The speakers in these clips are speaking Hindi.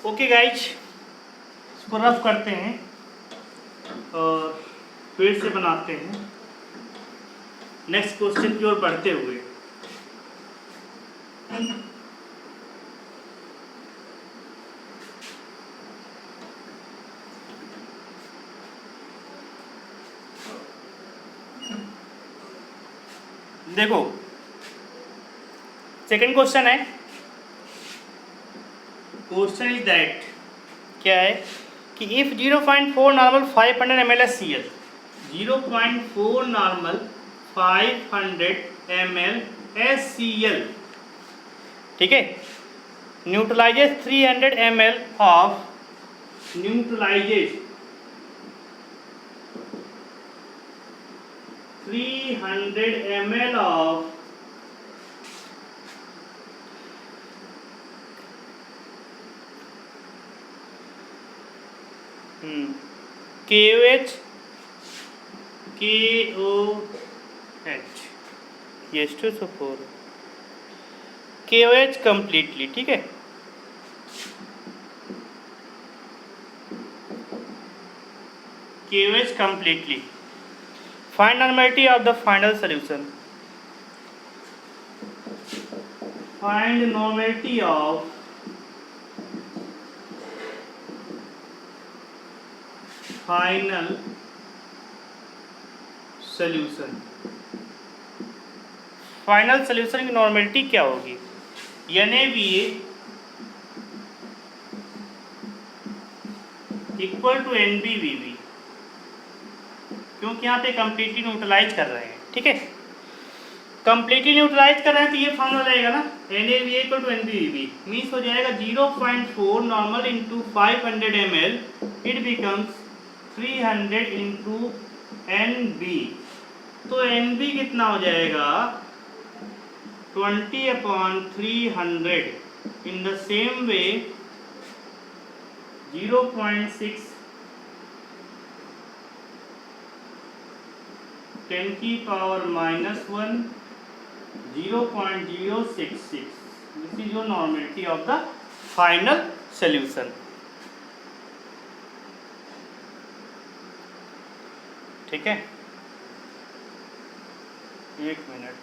ओके गाइज, इसको रफ करते हैं और फिर से बनाते हैं नेक्स्ट क्वेश्चन की ओर बढ़ते हुए। देखो, सेकंड क्वेश्चन है। क्वेश्चन इज दैट, क्या है कि if 0.4 normal 500 ml HCl, 0.4 normal 500 ml HCl, ठीक है, न्यूट्रलाइजेज 300 ml of न्यूट्रलाइजेज 300 ml of KOH H2SO4 KOH completely, ठीक है। KOH completely. Find normality of the final solution. Find normality of final solution. Final solution की नॉर्मेलिटी क्या होगी? NaBA इक्वल टू NbBB, क्योंकि यहाँ पे कंप्लीटली न्यूट्रलाइज कर रहे हैं, ठीक है। कंप्लीटली न्यूट्रलाइज कर रहे हैं तो ये फॉर्मूला रहेगा ना, NaBA equal to NbBB, means हो जाएगा 0.4 normal into 500 ml, it becomes 300 into NB। तो NB कितना हो जाएगा? 20/300। इन द सेम वे 0.6 10 की power -1 0.066, this is your normality of the final solution, ठीक है। एक मिनट,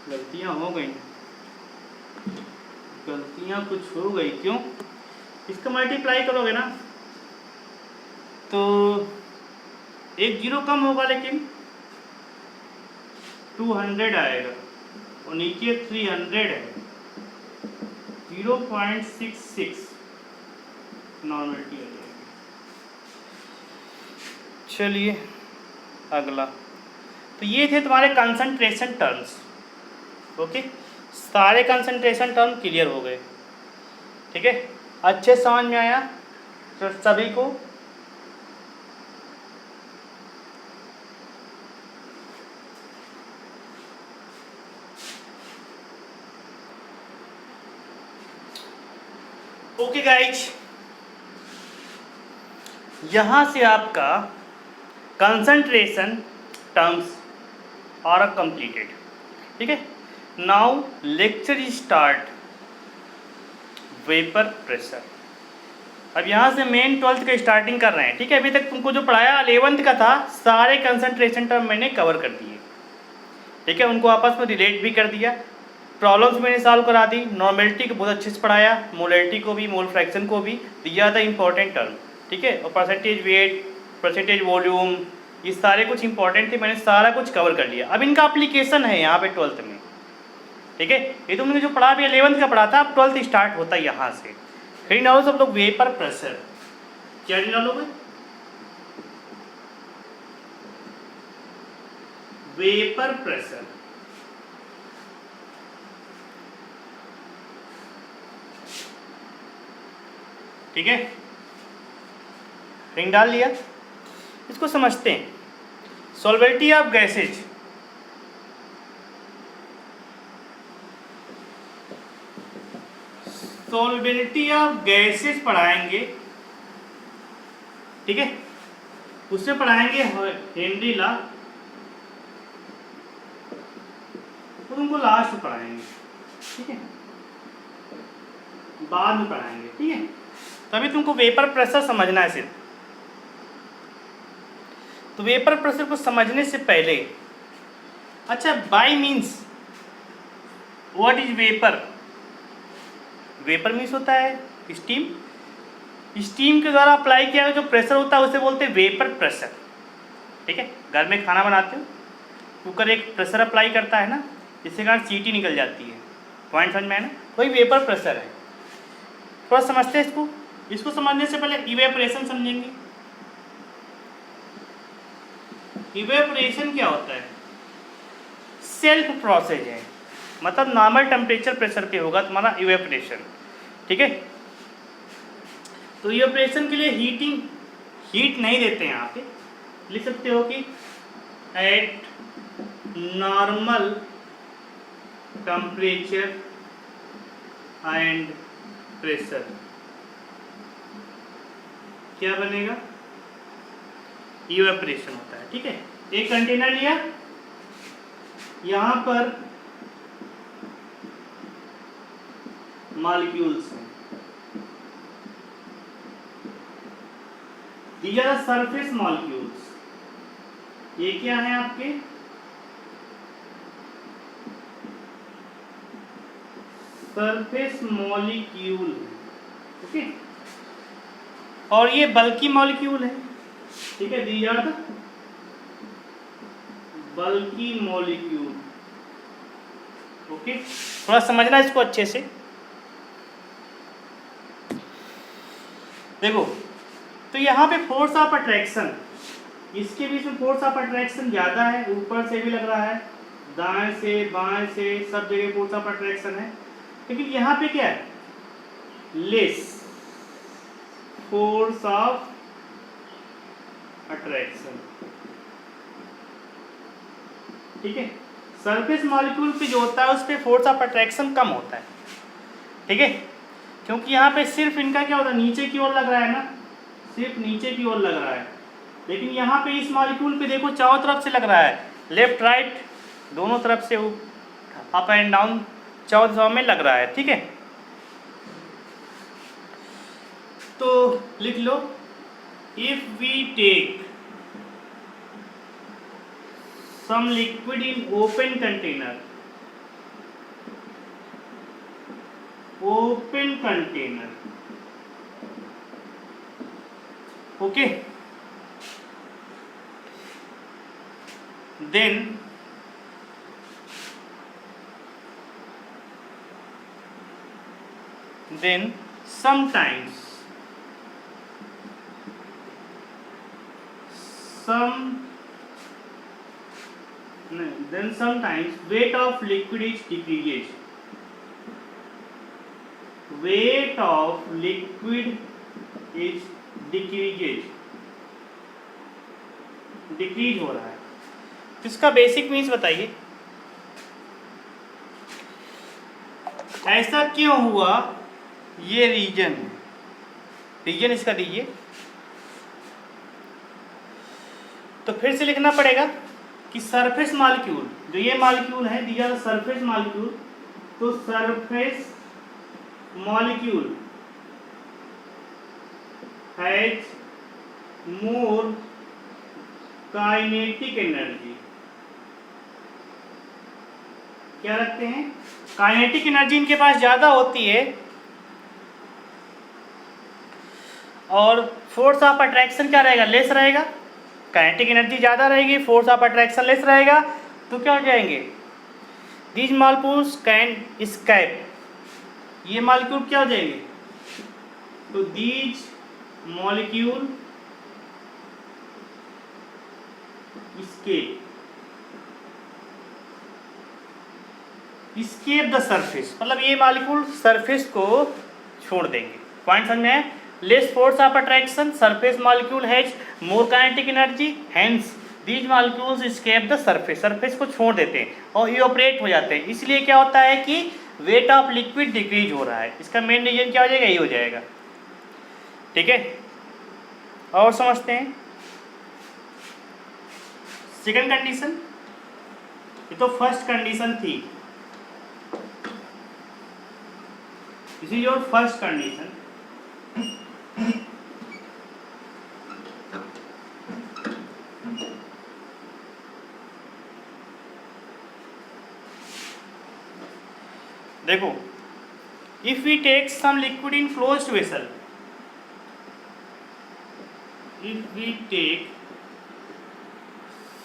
गलतियां हो गई, गलतियां कुछ हो गई। क्यों? इसका मल्टीप्लाई करोगे ना तो एक जीरो कम होगा, लेकिन 200 आएगा और नीचे 300 है, 0.66 नॉर्मेलिटी आ जाएगी। चलिए अगला, तो ये थे तुम्हारे कंसंट्रेशन टर्म्स। ओके, सारे कंसंट्रेशन टर्म क्लियर हो गए, ठीक है। अच्छे समझ में आया तो सभी को? ओके गाइज, यहां से आपका कंसंट्रेशन टर्म्स आर कंप्लीटेड, ठीक है। Now lecture start vapour pressure. अब यहाँ से मेन 12th का स्टार्टिंग कर रहे हैं, ठीक है। अभी तक तुमको जो पढ़ाया 11th का था, सारे कंसंट्रेशन टर्म मैंने कवर कर दिए, ठीक है। उनको आपस में रिलेट भी कर दिया, प्रॉब्लम्स मैंने सॉल्व करा दी, नॉर्मेलिटी को बहुत अच्छे से पढ़ाया, मोलैरिटी को भी, मोल फ्रैक्शन को भी दिया था इंपॉर्टेंट टर्म, ठीक है। और परसेंटेज वेट, परसेंटेज वॉल्यूम, ये सारे कुछ इंपॉर्टेंट थे, मैंने सारा कुछ कवर कर लिया। अब इनका एप्लीकेशन है यहाँ पे 12th में, ठीक है। ये तुमने जो पढ़ा भी 11th का पढ़ा था, अब 12th स्टार्ट होता है यहाँ से। फिर डालो सब लोग वेपर प्रेशर, क्या डालोगे? वेपर प्रेशर, ठीक है। रिंग डाल लिया। इसको समझते हैं, सॉल्वेबिलिटी ऑफ गैसेज। सॉल्वेबिलिटी ऑफ गैसेज पढ़ाएंगे, ठीक है। उससे पढ़ाएंगे हेनरी लॉ, तो तुमको लास्ट पढ़ाएंगे, ठीक है। बाद में पढ़ाएंगे, ठीक है। तो अभी तुमको वेपर प्रेशर समझना है सिर्फ। तो वेपर प्रेशर को समझने से पहले, अच्छा by means what is vapour? Vapour means होता है स्टीम। स्टीम के द्वारा अप्लाई किया हुआ जो प्रेशर होता है उसे बोलते हैं वेपर प्रेशर, ठीक है। घर में खाना बनाते हो, कुकर एक प्रेशर अप्लाई करता है ना, जिसके कारण सीटी निकल जाती है। पॉइंट समझ में आया ना? वही वेपर प्रेशर है। थोड़ा समझते हैं इसको। इसको समझने से पहले इवेपोरेशन समझेंगे। इवेपोरेशन क्या होता है? सेल्फ प्रोसेस है, मतलब नॉर्मल टेम्परेचर प्रेशर पे होगा तुम्हारा इवेपोरेशन, ठीक है। तो इवेपोरेशन के लिए हीट नहीं देते हैं यहाँ पे, लिख सकते हो कि eight normal temperature and pressure क्या बनेगा? इवेपोरेशन होता है, ठीक है। एक कंटेनर लिया, यहाँ पर मॉलिक्यूल्स हैं, these are the surface molecules। ये क्या है आपके? Surface molecule, okay. और ये बल्की मॉलिक्यूल है, ठीक है। these are the bulky molecule, okay. थोड़ा समझना इसको अच्छे से। देखो, तो यहाँ पे फोर्स ऑफ अट्रैक्शन, इसके बीच में फोर्स ऑफ अट्रैक्शन ज़्यादा है, ऊपर से भी लग रहा है, दाएं से बाएं से सब जगह फोर्स ऑफ अट्रैक्शन है। लेकिन यहाँ पे क्या है? लेस फोर्स ऑफ अट्रैक्शन, ठीक है। सरफेस मॉलिक्यूल पे जो होता है उस पर फोर्स ऑफ अट्रैक्शन कम होता है, ठीक है। क्योंकि यहाँ पे सिर्फ इनका क्या होता है, नीचे की ओर लग रहा है ना, सिर्फ नीचे की ओर लग रहा है। लेकिन यहाँ पे इस मॉलिक्यूल पे देखो चारों तरफ से लग रहा है, लेफ्ट राइट दोनों तरफ से, अप एंड डाउन चारों दिशाओं में लग रहा है, ठीक है। तो लिख लो, if we take some liquid in open container, okay, then sometimes weight of liquid is decreases, weight of liquid is decrease हो रहा है। तो इसका बेसिक मीन्स बताइए, ऐसा क्यों हुआ? ये रीजन इसका दीजिए। तो फिर से लिखना पड़ेगा कि सरफेस मॉलिक्यूल, जो ये मॉलिक्यूल है, दिया सरफेस मॉलिक्यूल, तो surface molecule has more kinetic energy. क्या रखते हैं? काइनेटिक एनर्जी इनके पास ज़्यादा होती है, और फोर्स ऑफ अट्रैक्शन क्या रहेगा? लेस रहेगा। काइनेटिक एनर्जी ज़्यादा रहेगी, फोर्स ऑफ अट्रैक्शन लेस रहेगा, तो क्या हो जाएंगे? दीज मॉलिक्यूल्स कैन एस्केप, ये मॉलिक्यूल क्या हो जाएंगे? तो these molecule escape the surface, मतलब ये मॉलिक्यूल सरफेस को छोड़ देंगे। पॉइंट समझ में है? Less force of attraction, surface molecule has more kinetic energy, hence these molecules escape the surface, surface को छोड़ देते हैं और इवेपोरेट हो जाते हैं। इसलिए क्या होता है कि वेट ऑफ लिक्विड डिक्रीज हो रहा है। इसका मेन रीजन क्या हो जाएगा? यही हो जाएगा, ठीक है। और समझते हैं सेकंड कंडीशन। ये तो फर्स्ट कंडीशन थी, this is your first condition. देखो, if we take some liquid in closed vessel, if we take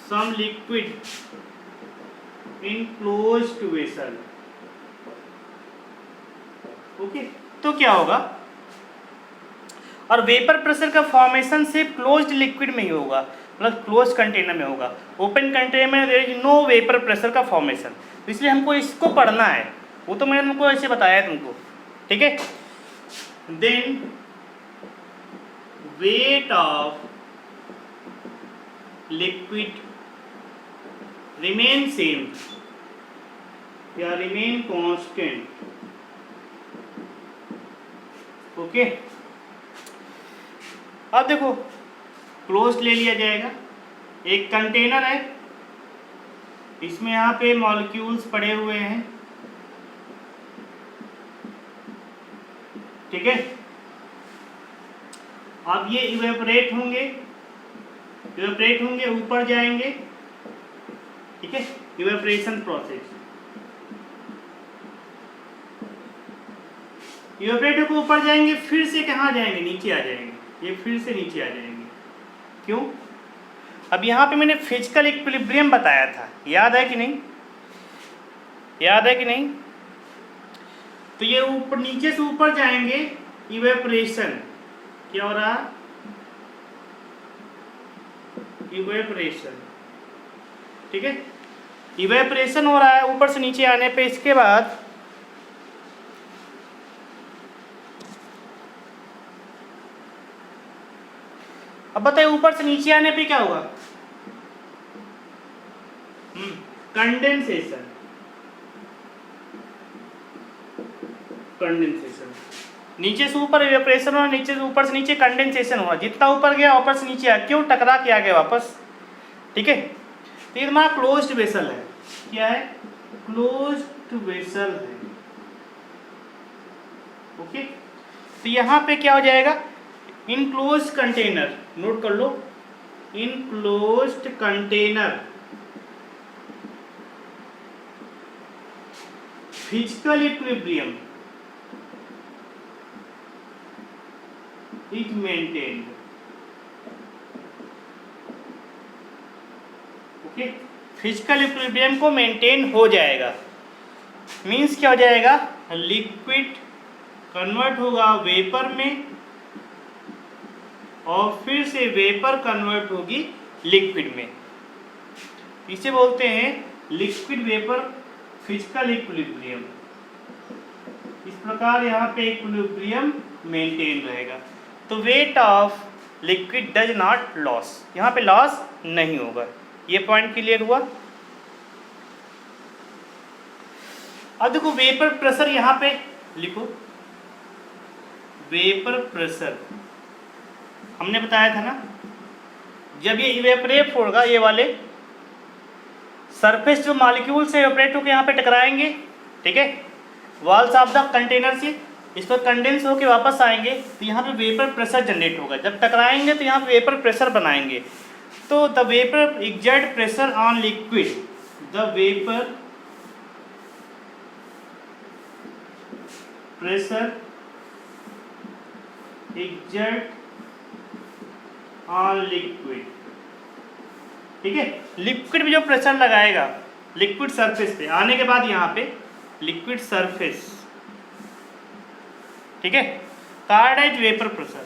some liquid in closed vessel, okay, तो क्या होगा, और वेपर प्रेशर का फॉर्मेशन सिर्फ क्लोज्ड लिक्विड में ही होगा, मतलब क्लोज कंटेनर में होगा। ओपन कंटेनर में there is no vapour pressure का फॉर्मेशन, तो इसलिए हमको इसको पढ़ना है, वो तो मैंने तुमको ऐसे बताया तुमको, ठीक है। Then weight of liquid remain same या remain constant, ओके। अब देखो, क्लोज ले लिया जाएगा, एक कंटेनर है, इसमें यहाँ पे मॉलिक्यूल्स पड़े हुए हैं, ठीक है। अब ये इवेपोरेट होंगे, ऊपर जाएंगे, ठीक है, इवेपोरेशन प्रोसेस। इवेपोरेटर को ऊपर जाएंगे, फिर से कहाँ जाएंगे, नीचे आ जाएंगे, ये फिर से नीचे आ जाएंगे। क्यों? अब यहाँ पे मैंने फिजिकल इक्विलिब्रियम बताया था, याद है कि नहीं, याद है कि नहीं? तो ये ऊपर, नीचे से ऊपर जाएंगे, इवेपोरेशन, क्या हो रहा, इवेपोरेशन, ठीक है, इवेपोरेशन हो रहा है ऊपर से नीचे आने पे। इसके बाद अब बताइए, ऊपर से नीचे आने पे क्या होगा, कंडेंसेशन, कंडेंसेशन, नीचे से ऊपर इवेपोरेशन हुआ, नीचे से ऊपर से नीचे कंडेंसेशन हुआ, जितना ऊपर गया ऊपर से नीचे आया, क्यों, टकरा के आ गया वापस, ठीक है। तो ये हमारा क्लोज्ड वेसल है, क्या है, क्लोज्ड वेसल है, ओके। तो यहाँ पे क्या हो जाएगा, इनक्लोज्ड कंटेनर, नोट कर लो, enclosed container, physical equilibrium is maintained, okay. Physical equilibrium को मेंटेन हो जाएगा, मीन्स क्या हो जाएगा, लिक्विड कन्वर्ट होगा वेपर में, और फिर से वेपर कन्वर्ट होगी लिक्विड में, इसे बोलते हैं लिक्विड वेपर फिजिकल इक्विलिब्रियम। इस प्रकार यहाँ पे इक्विलिब्रियम मेंटेन रहेगा। तो weight of liquid does not loss, यहाँ पे लॉस नहीं होगा। ये पॉइंट क्लियर हुआ। अब देखो, वेपर प्रेशर यहाँ पे लिखो, वेपर प्रेशर हमने बताया था ना, जब ये इवेपोरेट होगा, ये वाले सरफेस जो मॉलिक्यूल से इवेपोरेट होकर यहाँ पे टकराएंगे, ठीक है, वॉल्स ऑफ द कंटेनर से, इस पर कंडेंस होकर वापस आएंगे, तो यहाँ पे वेपर प्रेशर जनरेट होगा। जब टकराएंगे तो यहाँ पे वेपर प्रेशर बनाएंगे। तो the vapour exert pressure on liquid, the vapour pressure exert on liquid, ठीक है। लिक्विड में जो प्रेशर लगाएगा लिक्विड सरफेस पे आने के बाद, यहाँ पे लिक्विड सरफेस, ठीक है, कार्डाइज वेपर प्रेशर,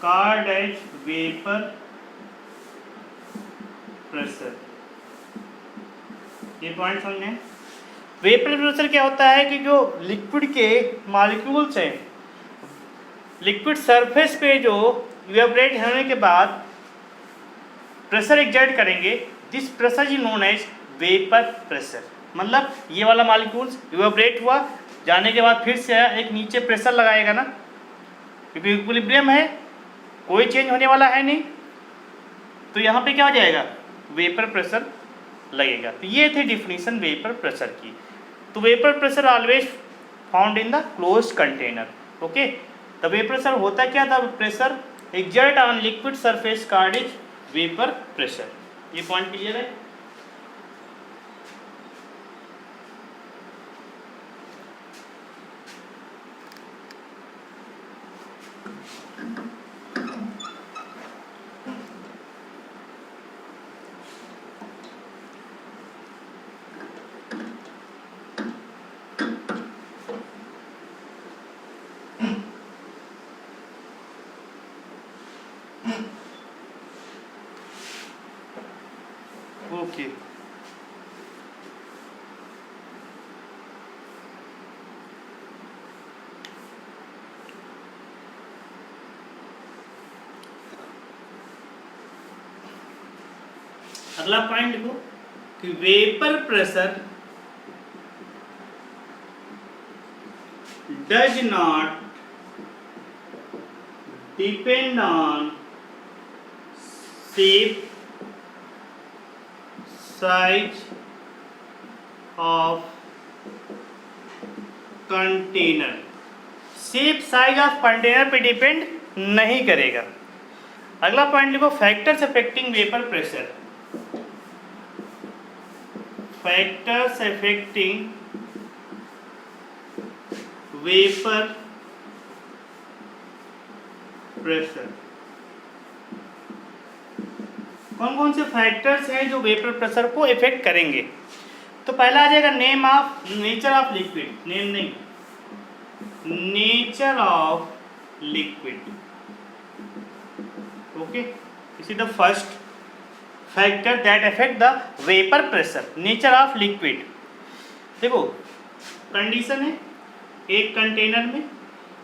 कार्डाइज वेपर प्रेशर, ये पॉइंट समझे। वेपर प्रेशर क्या होता है कि जो लिक्विड के मॉलिक्यूल्स हैं, लिक्विड सरफेस पे जो इवेपोरेट होने के बाद प्रेशर एक्सर्ट करेंगे, this pressure is known as vapour pressure. मतलब ये वाला मॉलिक्यूल्स इवेपोरेट हुआ, जाने के बाद फिर से आया, एक नीचे प्रेशर लगाएगा ना, क्योंकि इक्विलिब्रियम है, कोई चेंज होने वाला है नहीं, तो यहाँ पे क्या हो जाएगा, वेपर प्रेशर लगेगा। तो ये थी डिफिनीशन वेपर प्रेशर की। तो vapour pressure always found in the closed container. Okay, the vapour pressure होता क्या था, pressure exert on liquid surface called is vapour pressure. ये पॉइंट क्लियर है। ओके, अगला पॉइंट लिखो कि vapour pressure does not depend on shape, size of container. Shape size of container पे डिपेंड नहीं करेगा। अगला पॉइंट लिखो factors affecting vapour pressure. Factors affecting vapour pressure. कौन कौन से फैक्टर्स हैं जो वेपर प्रेशर को इफेक्ट करेंगे। तो पहला आ जाएगा नेचर ऑफ लिक्विड, नेम नहीं, nature of liquid. Okay, this is the first factor that affect the vapour pressure, nature of liquid. देखो कंडीशन है, एक कंटेनर में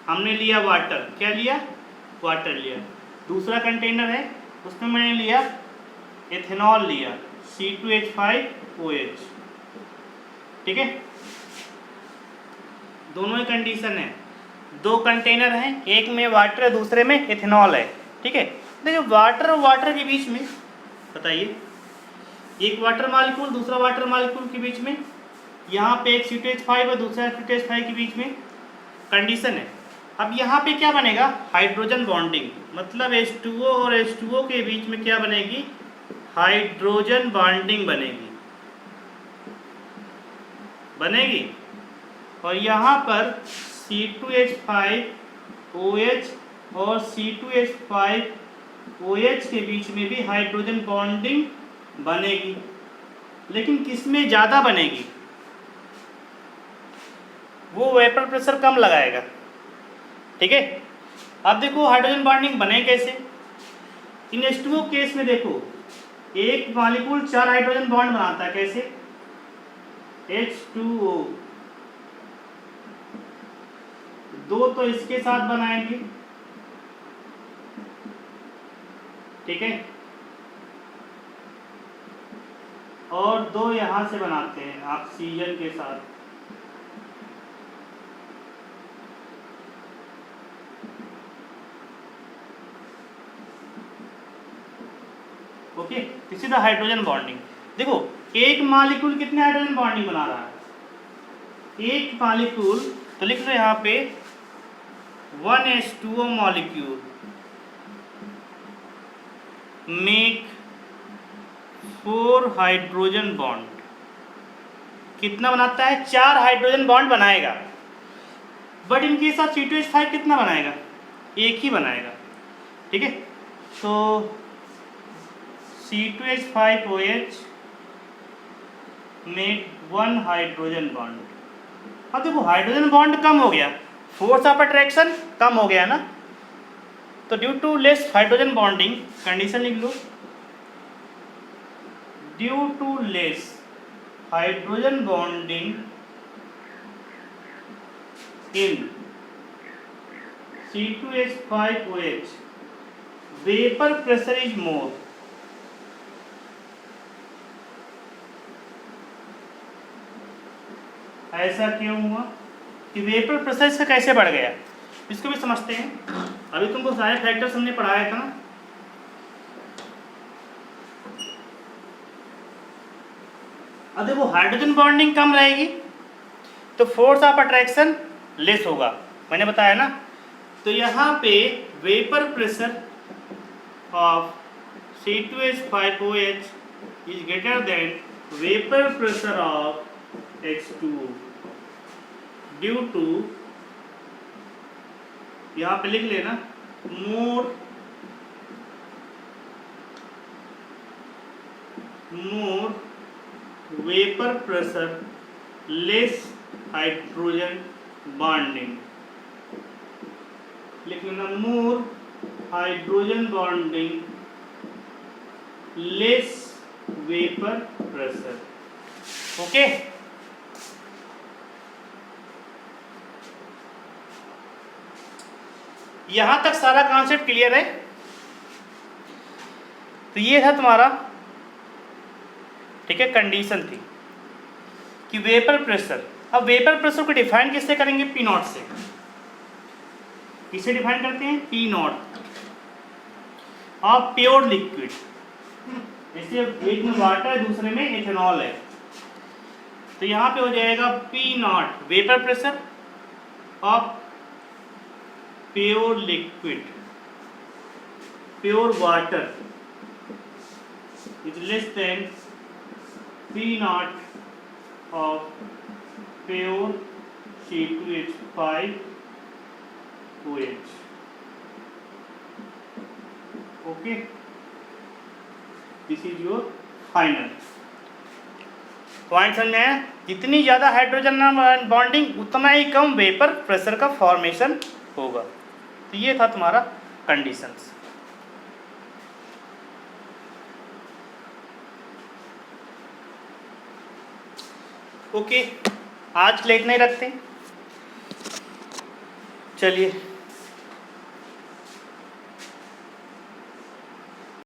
हमने लिया वाटर, क्या लिया, वाटर लिया। दूसरा कंटेनर है उसमें मैंने लिया एथेनॉल लिया, C2H5OH। ठीक है, दोनों ही कंडीशन है। दो कंटेनर हैं, एक में वाटर है दूसरे में एथेनॉल है। ठीक है, देखिए वाटर और वाटर के बीच में बताइए, एक वाटर मॉलिक्यूल दूसरा वाटर मॉलिक्यूल के बीच में, यहाँ पे एक C2H5 और दूसरा C2H5 के बीच में कंडीशन है। अब यहाँ पे क्या बनेगा, हाइड्रोजन बॉन्डिंग, मतलब H2O और H2O के बीच में क्या बनेगी, हाइड्रोजन बॉन्डिंग बनेगी। और यहाँ पर C2H5OH और C2H5OH के बीच में भी हाइड्रोजन बॉन्डिंग बनेगी, लेकिन किसमें ज़्यादा बनेगी, वो वेपर प्रेशर कम लगाएगा। ठीक है, अब देखो हाइड्रोजन बॉन्डिंग बने कैसे। इन H2O केस में देखो एक मॉलिक्यूल 4 हाइड्रोजन बॉन्ड बनाता है, कैसे, H2O, 2 तो इसके साथ बनाएंगे, ठीक है, और 2 यहां से बनाते हैं ऑक्सीजन के साथ। Okay, this is the hydrogen bonding. देखो एक मॉलिक्यूल कितने हाइड्रोजन बॉन्डिंग बना रहा है, एक मॉलिक्यूल, तो लिख लो यहाँ पे 1H2O molecule make 4 hydrogen bond. कितना बनाता है, 4 हाइड्रोजन बॉन्ड बनाएगा। बट इनके साथ C2H5 कितना बनाएगा, एक ही बनाएगा। ठीक है, तो C2H5OH मेक 1 हाइड्रोजन बॉन्ड। अब देखो हाइड्रोजन बॉन्ड कम हो गया, फोर्स ऑफ अट्रैक्शन कम हो गया ना, तो due to less hydrogen bonding, condition लिख लो, due to less hydrogen bonding in C2H5OH vapour pressure is more. ऐसा क्यों हुआ कि वेपर प्रेशर इसका कैसे बढ़ गया, इसको भी समझते हैं। अभी तुमको सारे फैक्टर्स हमने पढ़ाया था ना, अब देखो हाइड्रोजन बॉन्डिंग कम रहेगी तो फोर्स ऑफ अट्रैक्शन लेस होगा, मैंने बताया ना। तो यहाँ पे vapour pressure of C2H5OH is greater than vapor pressure of H2O due to, यहाँ पे लिख लेना, more vapor pressure, less hydrogen bonding, लिख लेना more hydrogen bonding, less vapor pressure। Okay, यहां तक सारा कॉन्सेप्ट क्लियर है। तो ये था तुम्हारा, ठीक है, कंडीशन थी कि वेपर प्रेशर। अब वेपर प्रेशर को डिफाइन किससे करेंगे? पी नॉट से। किसे डिफाइन करते हैं? P not of pure liquid. जैसे एक में वाटर है, दूसरे में एथेनॉल है, तो यहाँ पे हो जाएगा P not vapour pressure of pure liquid, pure water is less than P naught of pure C2H5OH। okay, this is your final point. समझ में आया? जितनी ज़्यादा हाइड्रोजन बॉन्डिंग उतना ही कम वेपर प्रेशर का फॉर्मेशन होगा। तो ये था तुम्हारा कंडीशंस। ओके, आज के लिए इतना ही रखते हैं। चलिए।